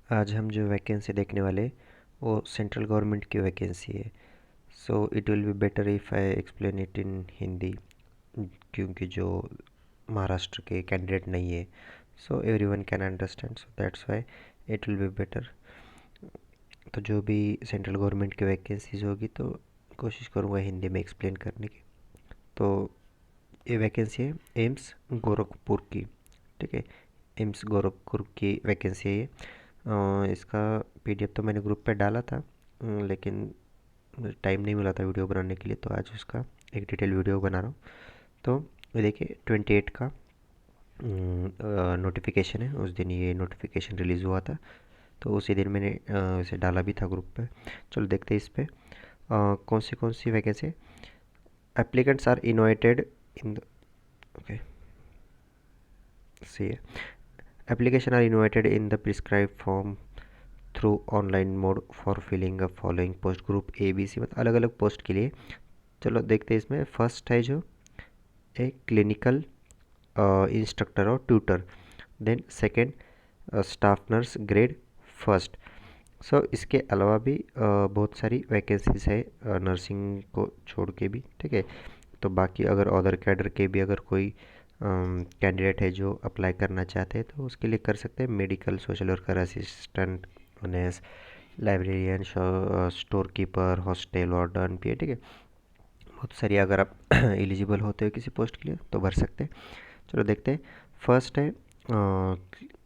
आज हम जो वैकेंसी देखने वाले वो सेंट्रल गवर्नमेंट की वैकेंसी है। So it will be better if I explain it in Hindi, क्योंकि जो महाराष्ट्र के कैंडिडेट नहीं है, so everyone can understand, so that's why it will be better. तो जो भी सेंट्रल गवर्नमेंट की वैकेंसीज होगी तो कोशिश करूँगा हिंदी में एक्सप्लेन करने की। तो ये वैकेंसी है एम्स गोरखपुर की, ठीक है। एम्स गोरखपुर की वैकेंसी है ये। इसका पीडीएफ तो मैंने ग्रुप पे डाला था, लेकिन टाइम नहीं मिला था वीडियो बनाने के लिए, तो आज उसका एक डिटेल वीडियो बना रहा हूँ। तो ये देखिए 28 का नोटिफिकेशन है, उस दिन ये नोटिफिकेशन रिलीज़ हुआ था, तो उसी दिन मैंने इसे डाला भी था ग्रुप पे। चलो देखते हैं इस पर कौन सी vacancy. Applicants are invited in the, okay, see application are invited in the prescribed form through online mode for filling a following post group A B C, मतलब अलग अलग पोस्ट के लिए। चलो देखते हैं इसमें। फर्स्ट है जो एक क्लिनिकल इंस्ट्रक्टर और tutor, then second staff nurse grade first. So इसके अलावा भी बहुत सारी वैकेंसीज है नर्सिंग को छोड़ के भी, ठीक है। तो बाकी अगर अदर कैडर के भी अगर कोई कैंडिडेट है जो अप्लाई करना चाहते हैं तो उसके लिए कर सकते हैं। Medical, social worker, assistant, nurse, librarian, store keeper, hostel warden भी है, ठीक है। बहुत सारी अगर आप एलिजिबल होते हो किसी पोस्ट के लिए तो भर सकते हैं। चलो देखते हैं। फर्स्ट है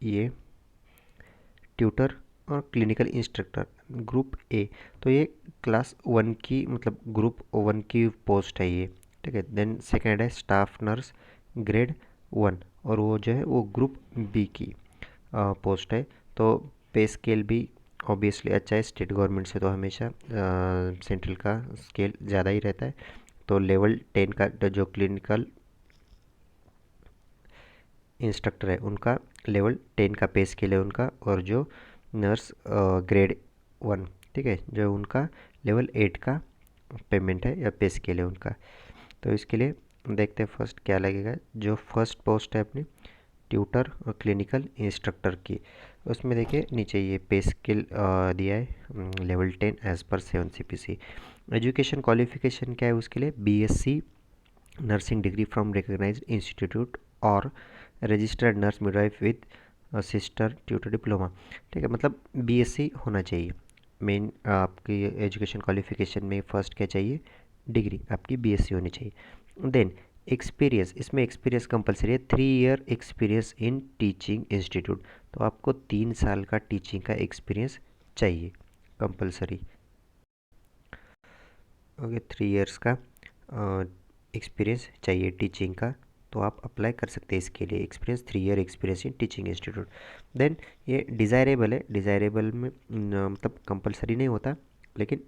ये ट्यूटर और क्लिनिकल इंस्ट्रक्टर ग्रुप ए। तो ये क्लास 1 की, मतलब ग्रुप 1 की पोस्ट है ये, ठीक है। देन सेकेंड है स्टाफ नर्स ग्रेड 1, और वो जो है वो ग्रुप बी की पोस्ट है। तो पे स्केल भी ऑब्वियसली अच्छा है, स्टेट गवर्नमेंट से तो हमेशा सेंट्रल का स्केल ज़्यादा ही रहता है। तो लेवल 10 का जो क्लिनिकल इंस्ट्रक्टर है उनका लेवल 10 का पे स्केल है उनका, और जो नर्स ग्रेड 1, ठीक है, जो उनका लेवल 8 का पेमेंट है या पे स्केल है उनका। तो इसके लिए देखते हैं फर्स्ट क्या लगेगा। जो फर्स्ट पोस्ट है अपनी ट्यूटर और क्लिनिकल इंस्ट्रक्टर की, उसमें देखिए नीचे ये पे स्केल दिया है level 10 as per 7 CPC। Education qualification क्या है उसके लिए? BSc nursing degree from recognised institute और registered nurse midwife with sister tutor diploma, ठीक है। मतलब BSc होना चाहिए। मेन आपकी एजुकेशन क्वालिफिकेशन में फर्स्ट क्या चाहिए? डिग्री आपकी BSc होनी चाहिए। देन एक्सपीरियंस, इसमें एक्सपीरियंस कंपलसरी है, 3 year experience in teaching institute. तो आपको 3 साल का टीचिंग का एक्सपीरियंस चाहिए कंपलसरी। ओके, 3 ईयर्स का एक्सपीरियंस चाहिए टीचिंग का, तो आप अप्लाई कर सकते हैं इसके लिए। Experience 3 year experience in teaching institute. Then ये डिज़ायरेबल है, डिज़ायरेबल में मतलब कंपलसरी नहीं होता, लेकिन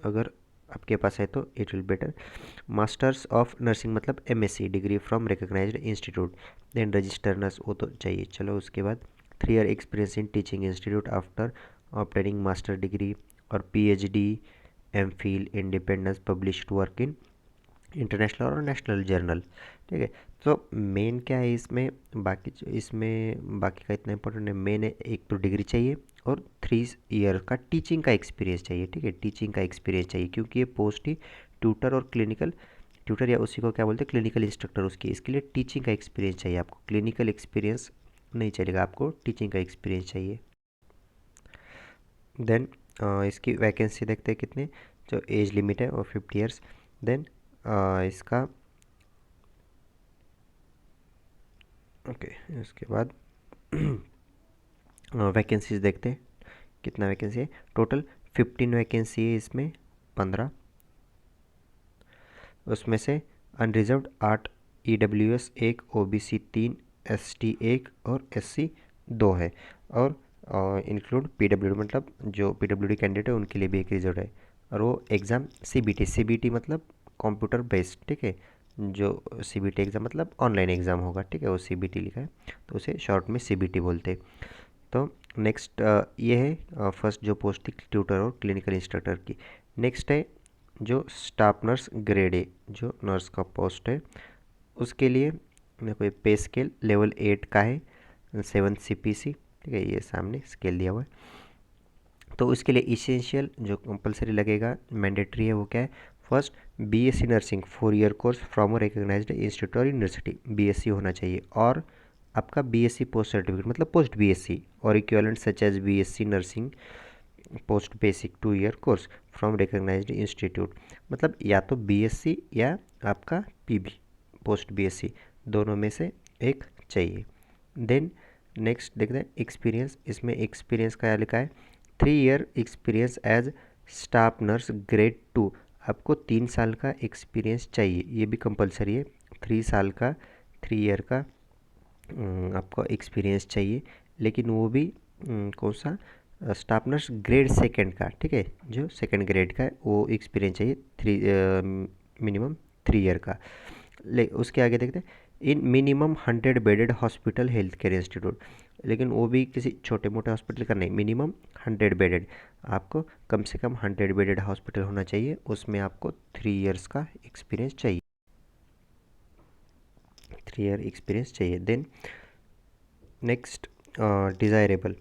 अगर आपके पास है तो it will better. Masters of nursing मतलब MSc degree from recognised institute, then register nurse वो तो चाहिए। चलो उसके बाद 3 year experience in teaching institute after obtaining master degree और PhD MPhil independence published work in international और नेशनल जर्नल, ठीक है। तो मेन क्या है इसमें, बाकी इसमें बाकी का इतना इंपॉर्टेंट है। मेन है एक तो डिग्री चाहिए और 3 ईयर का टीचिंग का एक्सपीरियंस चाहिए, ठीक है। टीचिंग का एक्सपीरियंस चाहिए क्योंकि ये पोस्ट ही ट्यूटर और क्लिनिकल ट्यूटर, या उसी को क्या बोलते हैं, क्लिनिकल इंस्ट्रक्टर, उसकी इसके लिए टीचिंग का एक्सपीरियंस चाहिए आपको। क्लिनिकल एक्सपीरियंस नहीं चलेगा, आपको टीचिंग का एक्सपीरियंस चाहिए। देन इसकी वैकेंसी देखते हैं कितने। जो एज लिमिट है वो 50 ईयर्स। देन इसका ओके, इसके बाद वैकेंसीज देखते हैं कितना वैकेंसी है। टोटल 15 वैकेंसी है इसमें, 15, उसमें से अनरिजर्व्ड 8, EWS 1, OBC 3, ST 1 और SC 2 है। और इंक्लूड PWD, मतलब जो PWD कैंडिडेट है उनके लिए भी एक रिजर्व है। और वो एग्ज़ाम CBT मतलब कंप्यूटर बेस्ड, ठीक है। जो CBT एग्ज़ाम मतलब ऑनलाइन एग्ज़ाम होगा, ठीक है, वो CBT लिखा है, तो उसे शॉर्ट में CBT बोलते हैं। तो नेक्स्ट ये है फर्स्ट जो पोस्ट थी ट्यूटर और क्लिनिकल इंस्ट्रक्टर की। नेक्स्ट है जो स्टाफ नर्स ग्रेड ए, जो नर्स का पोस्ट है उसके लिए देखो ये पे स्केल लेवल 8 का है, 7 CPC, ठीक है, ये सामने स्केल दिया हुआ है। तो उसके लिए इसेंशियल जो कंपलसरी लगेगा, मैंडेटरी है, वो क्या है? First, BSc nursing 4 year course from a recognised institute और यूनिवर्सिटी, बीएससी होना चाहिए। और आपका बीएससी पोस्ट सर्टिफिकेट मतलब पोस्ट बीएससी और equivalent such as BSc nursing post basic 2 year course from recognised institute, मतलब या तो बीएससी या आपका पीबी पोस्ट बीएससी, दोनों में से एक चाहिए। देन नेक्स्ट देखते हैं एक्सपीरियंस। इसमें एक्सपीरियंस का लिखा है 3 year experience as staff nurse grade 2, आपको 3 साल का एक्सपीरियंस चाहिए, ये भी कंपलसरी है। 3 साल का 3 ईयर का आपको एक्सपीरियंस चाहिए, लेकिन वो भी कौन सा? स्टाफ नर्स ग्रेड सेकंड का, ठीक है, जो सेकंड ग्रेड का है वो एक्सपीरियंस चाहिए, मिनिमम 3 ईयर का। ले उसके आगे देखते हैं इन minimum 100 bedded hospital health care institute, लेकिन वो भी किसी छोटे मोटे हॉस्पिटल का नहीं, मिनिमम 100 बेडेड, आपको कम से कम 100 बेडेड हॉस्पिटल होना चाहिए, उसमें आपको 3 ईयर्स का एक्सपीरियंस चाहिए, 3 ईयर एक्सपीरियंस चाहिए। Then next desirable.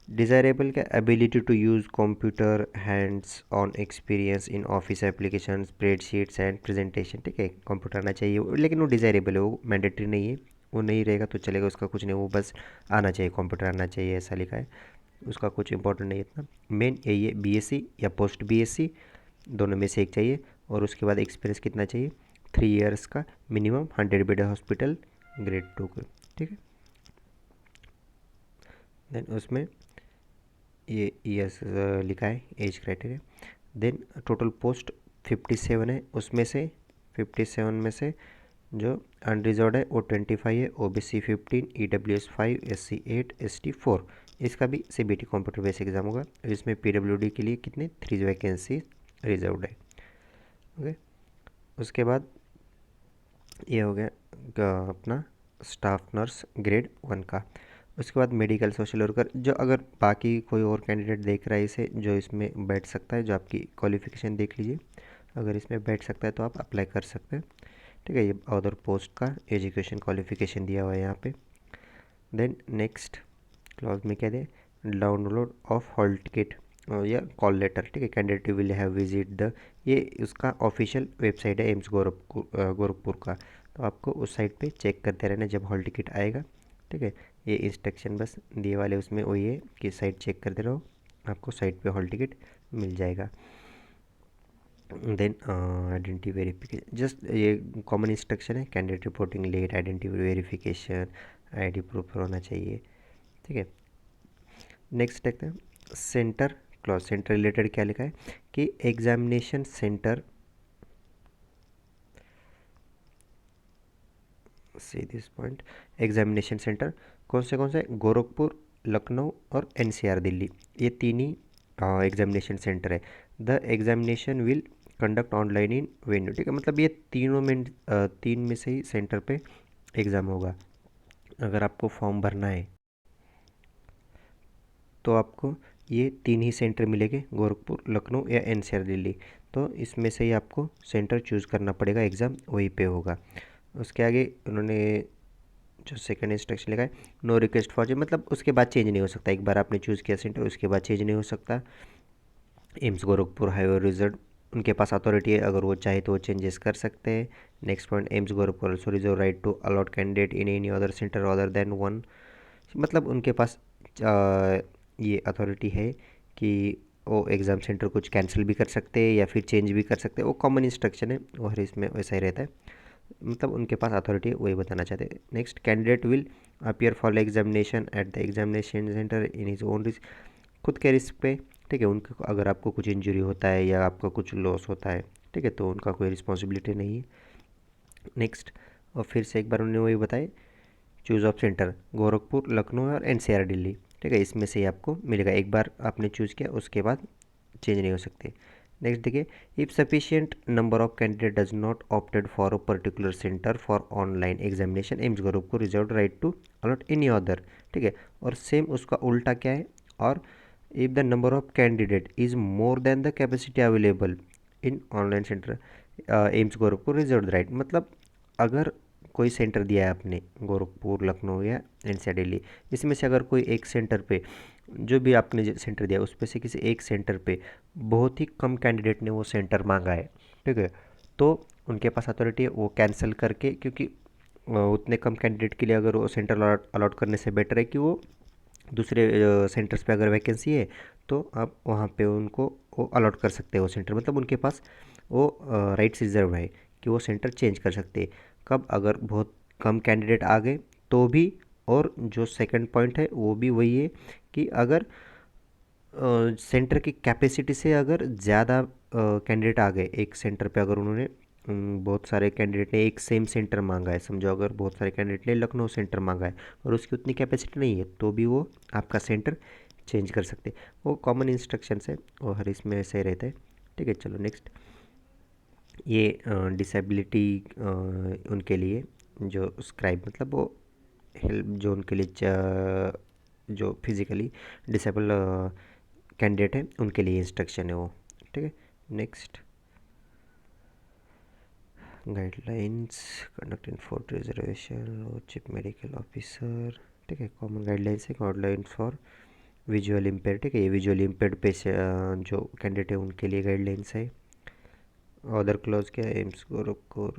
डिज़ायरेबल का ability to use computer, hands on experience in office application, spreadsheets and presentation, ठीक है, कंप्यूटर आना चाहिए, लेकिन वो डिज़ायरेबल है, वो मैंडेटरी नहीं है, वो नहीं रहेगा तो चलेगा, उसका कुछ नहीं, वो बस आना चाहिए, कंप्यूटर आना चाहिए, ऐसा लिखा है, उसका कुछ इंपॉर्टेंट नहीं है इतना। मेन यही है, बीएससी या पोस्ट बीएससी, दोनों में से एक चाहिए, और उसके बाद एक्सपीरियंस कितना चाहिए? 3 ईयर्स का, मिनिमम 100 बेड हॉस्पिटल ग्रेड 2 का, ठीक है। देन उसमें ये ईयर्स लिखा है, age criteria. Then total post 57 है, उसमें से 57 में से जो अनरिजर्व है वो 25 है, ओबीसी 15, ईडब्ल्यूएस 5, एससी 8, एसटी 4। इसका भी सीबीटी कंप्यूटर बेस एग्जाम होगा। इसमें पीडब्ल्यूडी के लिए कितने 3 वैकेंसी रिजर्व्ड है। ओके, उसके बाद ये हो गया अपना स्टाफ नर्स ग्रेड 1 का। उसके बाद मेडिकल सोशल वर्कर, जो अगर बाकी कोई और कैंडिडेट देख रहा है इसे, जो इसमें बैठ सकता है, जो आपकी क्वालिफ़िकेशन देख लीजिए, अगर इसमें बैठ सकता है तो आप अप्लाई कर सकते हैं, ठीक है। ये अदर पोस्ट का एजुकेशन क्वालिफ़िकेशन दिया हुआ है यहाँ पे। देन नेक्स्ट क्लॉज में क्या दे? डाउनलोड ऑफ हॉल टिकट या कॉल लेटर, ठीक है, candidate will have visit the, ये उसका ऑफिशियल वेबसाइट है एम्स गोरखपुर का, तो आपको उस साइट पे चेक करते रहना जब हॉल टिकट आएगा, ठीक है। ये इंस्ट्रक्शन बस दिए वाले उसमें वही है कि साइट चेक करते रहो, आपको साइट पे हॉल टिकट मिल जाएगा। देन आइडेंटिटी वेरिफिकेशन, जस्ट ये कॉमन इंस्ट्रक्शन है, candidate reporting late, identity verification, ID proof होना चाहिए, ठीक है। नेक्स्ट देखते हैं सेंटर क्लॉज। सेंटर रिलेटेड क्या लिखा है कि examination centre, see this point, examination centre कौन से? गोरखपुर, लखनऊ और एनसीआर दिल्ली, ये तीन ही एग्जामिनेशन सेंटर है। The examination will conduct online in venue, ठीक है, मतलब ये तीनों में तीन में से ही सेंटर पे एग्ज़ाम होगा। अगर आपको फॉर्म भरना है तो आपको ये तीन ही सेंटर मिलेंगे, गोरखपुर, लखनऊ या एनसीआर दिल्ली, तो इसमें से ही आपको सेंटर चूज़ करना पड़ेगा, एग्ज़ाम वहीं पे होगा। उसके आगे उन्होंने जो सेकंड इंस्ट्रक्शन लिखा है, नो रिक्वेस्ट फॉर चेंज, मतलब उसके बाद चेंज नहीं हो सकता, एक बार आपने चूज़ किया सेंटर उसके बाद चेंज नहीं हो सकता। एम्स गोरखपुर हाईवे रिजर्व, उनके पास अथॉरिटी है, अगर वो चाहे तो वो चेंजेस कर सकते हैं। Next point, AIIMS Gorakhpur also reserve right to allot candidate in any other centre other than one, मतलब उनके पास ये अथॉरिटी है कि वो एग्ज़ाम सेंटर कुछ कैंसिल भी कर सकते हैं या फिर चेंज भी कर सकते हैं, वो कॉमन इंस्ट्रक्शन है, वो हर इसमें वैसा ही रहता है, मतलब उनके पास अथॉरिटी वही बताना चाहते हैं। Next, candidate will appear for examination at the examination centre in his own risk, खुद के रिस्क पे, ठीक है। उनके अगर आपको कुछ इंजरी होता है या आपका कुछ लॉस होता है, ठीक है, तो उनका कोई रिस्पॉन्सिबिलिटी नहीं है। नेक्स्ट, और फिर से एक बार उन्होंने वही बताए, choose of centre Gorakhpur, Lucknow और एनसीआर दिल्ली, ठीक है, इसमें से ही आपको मिलेगा, एक बार आपने चूज़ किया उसके बाद चेंज नहीं हो सकते। नेक्स्ट देखिए, if sufficient number of candidate does not opted for a particular centre for online examination AIIMS Gorakhpur reserve right to allot any other, ठीक है। और सेम उसका उल्टा क्या है, और if the number of candidate is more than the capacity available in online centre AIIMS Gorakhpur reserve right, मतलब अगर कोई सेंटर दिया है आपने, गोरखपुर, लखनऊ या एनसीआर दिल्ली, इसमें से अगर कोई एक सेंटर पे, जो भी आपने सेंटर दिया उस पे से किसी एक सेंटर पे बहुत ही कम कैंडिडेट ने वो सेंटर मांगा है, ठीक है, तो उनके पास अथॉरिटी है वो कैंसिल करके, क्योंकि उतने कम कैंडिडेट के लिए अगर वो सेंटर अलॉट करने से बेटर है कि वो दूसरे सेंटर्स पे अगर वैकेंसी है तो आप वहाँ पे उनको वो अलॉट कर सकते हैं वो सेंटर, मतलब उनके पास वो राइट्स रिजर्व है कि वो सेंटर चेंज कर सकते हैं कब, अगर बहुत कम कैंडिडेट आ गए तो भी। और जो सेकंड पॉइंट है वो भी वही है कि अगर सेंटर की कैपेसिटी से अगर ज़्यादा कैंडिडेट आ गए एक सेंटर पे, अगर उन्होंने बहुत सारे कैंडिडेट ने एक सेम सेंटर मांगा है, समझो अगर बहुत सारे कैंडिडेट ने लखनऊ सेंटर मांगा है और उसकी उतनी कैपेसिटी नहीं है, तो भी वो आपका सेंटर चेंज कर सकते हैं। वो कॉमन इंस्ट्रक्शंस है और हर इसमें ऐसे रहता है, ठीक है। चलो नेक्स्ट, ये डिसेबिलिटी उनके लिए जो स्क्राइब, मतलब वो हेल्प जो उनके लिए जो फिजिकली डिसेबल कैंडिडेट है उनके लिए इंस्ट्रक्शन है वो, ठीक है। Next, guidelines conducting for reservation और चीफ मेडिकल ऑफिसर, ठीक है। कॉमन गाइडलाइंस है, गाइडलाइंस फॉर विजुअल इम्पेयर, ठीक है, ये विजुअल इम्पेयर्ड पे जो कैंडिडेट है उनके लिए गाइडलाइंस है। अदर क्लॉज क्या है, एम स्कोर ऑफ कोर,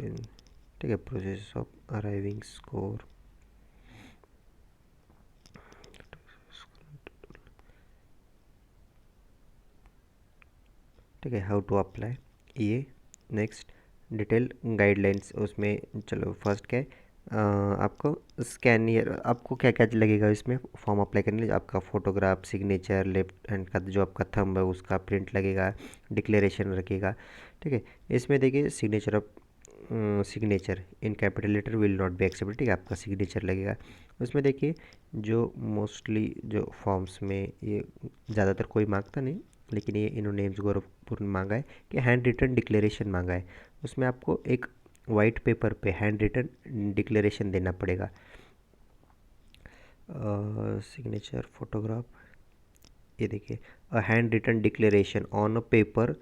ठीक है, प्रोसेस ऑफ अराइविंग स्कोर, ठीक है, हाउ टू अप्लाई ये। नेक्स्ट, डिटेल गाइडलाइंस, उसमें चलो फर्स्ट क्या है, आपको स्कैन, ईयर आपको क्या क्या लगेगा इसमें फॉर्म अप्लाई करने लिए, आपका फ़ोटोग्राफ, सिग्नेचर, लेफ्ट हैंड का जो आपका थंब है उसका प्रिंट लगेगा, डिक्लेरेशन रखेगा, ठीक है। इसमें देखिए signature of signature in capital letter will not be accepted, ठीक है, आपका सिग्नेचर लगेगा। उसमें देखिए जो मोस्टली जो फॉर्म्स में ये ज़्यादातर कोई मांगता नहीं, लेकिन ये इन्होंने एम्स गोरखपुर में मांगा है कि हैंड रिटन डिक्लेरेशन मांगा है। उसमें आपको एक वाइट पेपर पे हैंड रिटन डिक्लेरेशन देना पड़ेगा। सिग्नेचर, फोटोग्राफ, ये देखिए, a hand written declaration on a paper,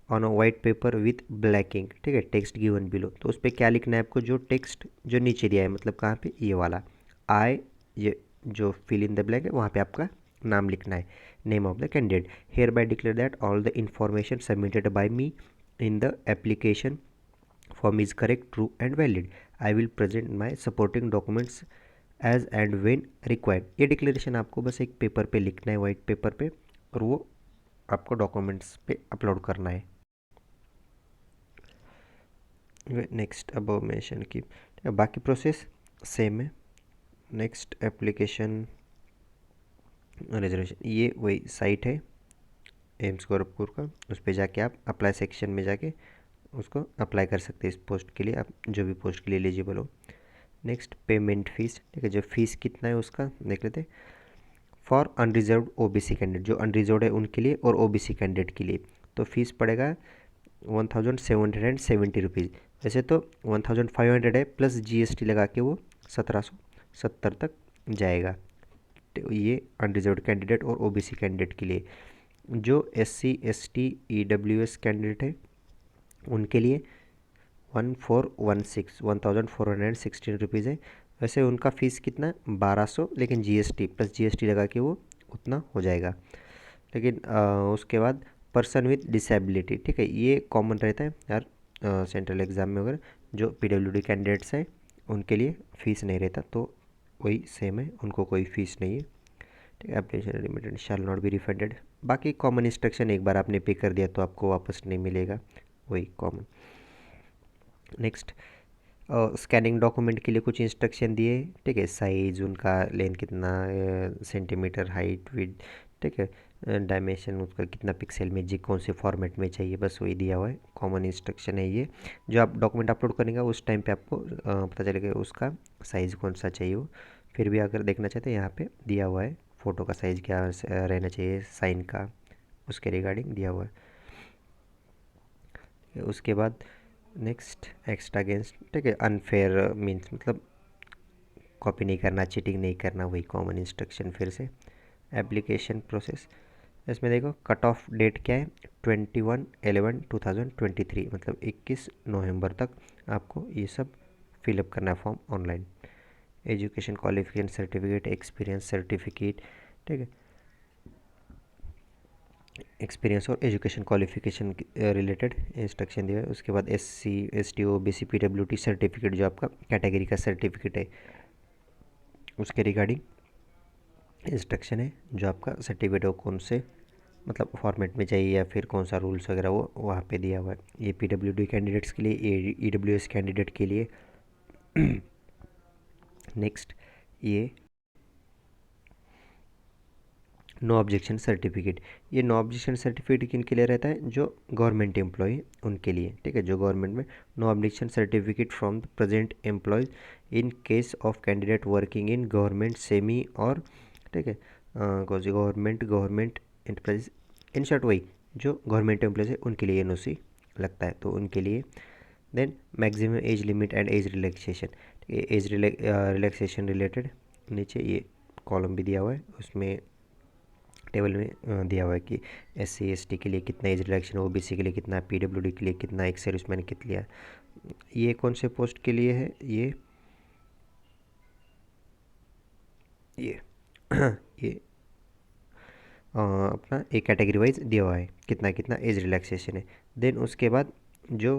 on a white paper with black ink, ठीक है, टेक्स्ट गिवन बिलो, तो उस पर क्या लिखना है आपको, जो टेक्स्ट जो नीचे दिया है, मतलब कहाँ पे, ये वाला आई, ये जो फिल इन द ब्लैंक है वहाँ पे आपका नाम लिखना है, name of the candidate. Hereby declare that all the information submitted by me in the application form is correct, true and valid. I will present my supporting documents as and when required. ये declaration आपको बस एक paper पे लिखना है, white paper पे, और वो आपको डॉक्यूमेंट्स पे अपलोड करना है। नेक्स्ट, अबव मेंशन की बाकी प्रोसेस सेम है। नेक्स्ट, एप्लीकेशन रिजर्वेशन, ये वही साइट है एम्स गोरखपुर का, उस पर जाके आप अप्लाई सेक्शन में जाके उसको अप्लाई कर सकते हैं इस पोस्ट के लिए, आप जो भी पोस्ट के लिए एलिजिबल हो। नेक्स्ट, पेमेंट फीस, ठीक है, जो फीस कितना है उसका देख लेते हैं। फॉर अनरिजर्व्ड ओबीसी कैंडिडेट, जो अनरिजर्व्ड है उनके लिए और ओबीसी कैंडिडेट के लिए, तो फीस पड़ेगा 1770 रुपीज़। वैसे तो 1500 है, प्लस जीएसटी लगा के वो 1770 तक जाएगा। तो ये अनरिजर्व्ड कैंडिडेट और ओबीसी कैंडिडेट के लिए। जो एससी, एसटी, ईडब्ल्यूएस कैंडिडेट है उनके लिए 1416 है। वैसे उनका फ़ीस कितना है, 1200, लेकिन जीएसटी प्लस जीएसटी लगा के वो उतना हो जाएगा। लेकिन उसके बाद पर्सन विथ डिसेबिलिटी, ठीक है, ये कॉमन रहता है यार सेंट्रल एग्ज़ाम में, अगर जो पीडब्ल्यूडी कैंडिडेट्स है उनके लिए फ़ीस नहीं रहता, तो वही सेम है, उनको कोई फ़ीस नहीं है, ठीक है। Application limited shall not be refunded. बाकी कॉमन इंस्ट्रक्शन, एक बार आपने पे कर दिया तो आपको वापस नहीं मिलेगा, वही कॉमन। नेक्स्ट, स्कैनिंग डॉक्यूमेंट के लिए कुछ इंस्ट्रक्शन दिए, ठीक है, साइज़ उनका, लेंथ कितना सेंटीमीटर, हाइट, विड्थ, ठीक है, डायमेंशन उसका कितना पिक्सल में, जी कौन से फॉर्मेट में चाहिए, बस वही दिया हुआ है, कॉमन इंस्ट्रक्शन है ये। जो आप डॉक्यूमेंट अपलोड करेंगे उस टाइम पे आपको पता चलेगा उसका साइज़ कौन सा चाहिए हो। फिर भी अगर देखना चाहते हैं यहाँ पे दिया हुआ है फ़ोटो का साइज़ क्या रहना चाहिए, साइन का, उसके रिगार्डिंग दिया हुआ है। उसके बाद नेक्स्ट, एक्स्ट्रा अगेंस्ट, ठीक है, अनफेयर मीन्स मतलब कॉपी नहीं करना, चीटिंग नहीं करना, वही कॉमन इंस्ट्रक्शन फिर से। एप्लीकेशन प्रोसेस, इसमें देखो कट ऑफ डेट क्या है, 21/11/2023, मतलब 21 नवंबर तक आपको ये सब फिलअप करना है form online. Education qualification certificate, experience certificate, ठीक है, एक्सपीरियंस और एजुकेशन क्वालिफिकेशन रिलेटेड इंस्ट्रक्शन दिया है। उसके बाद SC ST OBC PWT certificate, जो आपका कैटेगरी का सर्टिफिकेट है, उसके रिगार्डिंग इंस्ट्रक्शन है। जो आपका सर्टिफिकेट है वो कौन से मतलब फॉर्मेट में चाहिए या फिर कौन सा रूल्स वगैरह वो वहाँ पे दिया हुआ है। ये PWD कैंडिडेट्स के लिए, EWS कैंडिडेट के लिए। नेक्स्ट, ये नो ऑब्जेक्शन सर्टिफिकेट। ये नो ऑब्जेक्शन सर्टिफिकेट किन के लिए रहता है? जो गवर्नमेंट एम्प्लॉय उनके लिए, ठीक है, जो गवर्नमेंट में। No objection certificate from the present employers in case of candidate working in government semi और, ठीक है, कौन सी गवर्नमेंट एंटरप्राइज, इन शॉर्ट वही जो गवर्नमेंट एम्प्लॉयज है उनके लिए NOC लगता है, तो उनके लिए। Then maximum age limit and age relaxation, age relaxation related नीचे ये कॉलम भी दिया हुआ है, उसमें टेबल में दिया हुआ है कि SC ST के लिए कितना एज रिलैक्सेशन, OBC के लिए कितना, PWD के लिए कितना, एक्स सर्विसमैन कितना है। ये कौन से पोस्ट के लिए है? ये ये अपना एक कैटेगरी वाइज दिया हुआ है कितना कितना एज रिलैक्सेशन है। देन उसके बाद जो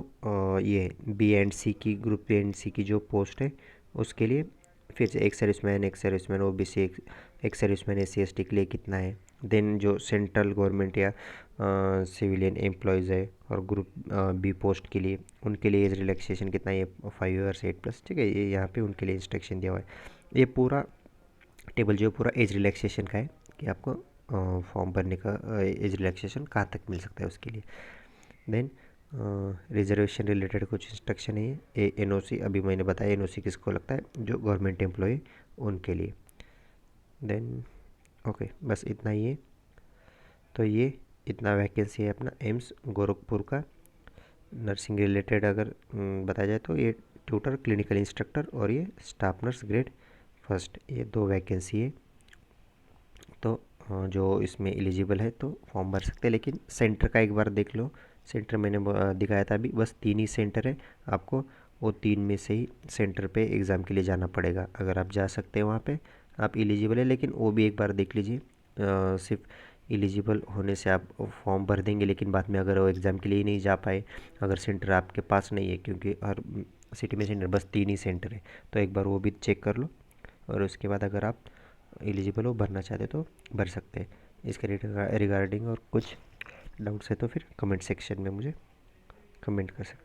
ये B&C की, ग्रुप B&C की जो पोस्ट है उसके लिए फिर से ex serviceman OBC, ex serviceman SC ST के लिए कितना है। देन जो सेंट्रल गवर्नमेंट या सिविलियन एम्प्लॉयज़ है और ग्रुप B पोस्ट के लिए, उनके लिए एज रिलैक्सेशन कितना है, 5 ईयर्स 8+, ठीक है, ये यहाँ पे उनके लिए इंस्ट्रक्शन दिया हुआ है। ये पूरा टेबल जो पूरा एज रिलैक्सेशन का है कि आपको फॉर्म भरने का एज रिलैक्सेशन कहाँ तक मिल सकता है उसके लिए। देन रिजर्वेशन रिलेटेड कुछ इंस्ट्रक्शन है। ये NOC अभी मैंने बताया, NOC किसको लगता है? जो गवर्नमेंट एम्प्लॉय उनके लिए। देन ओके, बस इतना ही है। तो ये इतना वैकेंसी है अपना एम्स गोरखपुर का। नर्सिंग रिलेटेड अगर बताया जाए तो ये ट्यूटर, क्लिनिकल इंस्ट्रक्टर और ये स्टाफ नर्स ग्रेड फर्स्ट, ये 2 वैकेंसी है। तो जो इसमें एलिजिबल है तो फॉर्म भर सकते हैं, लेकिन सेंटर का एक बार देख लो। सेंटर मैंने दिखाया था अभी, बस 3 ही सेंटर है, आपको वो 3 में से ही सेंटर पे एग्ज़ाम के लिए जाना पड़ेगा। अगर आप जा सकते हैं वहाँ पे, आप एलिजिबल है, लेकिन वो भी एक बार देख लीजिए। सिर्फ एलिजिबल होने से आप फॉर्म भर देंगे, लेकिन बाद में अगर वो एग्ज़ाम के लिए नहीं जा पाए, अगर सेंटर आपके पास नहीं है, क्योंकि हर सिटी में सेंटर बस 3 ही सेंटर है, तो एक बार वो भी चेक कर लो। और उसके बाद अगर आप एलिजिबल हो, भरना चाहते तो भर सकते हैं। इसके रिगार्डिंग और कुछ डाउट्स है तो फिर कमेंट सेक्शन में मुझे कमेंट कर सकते हैं।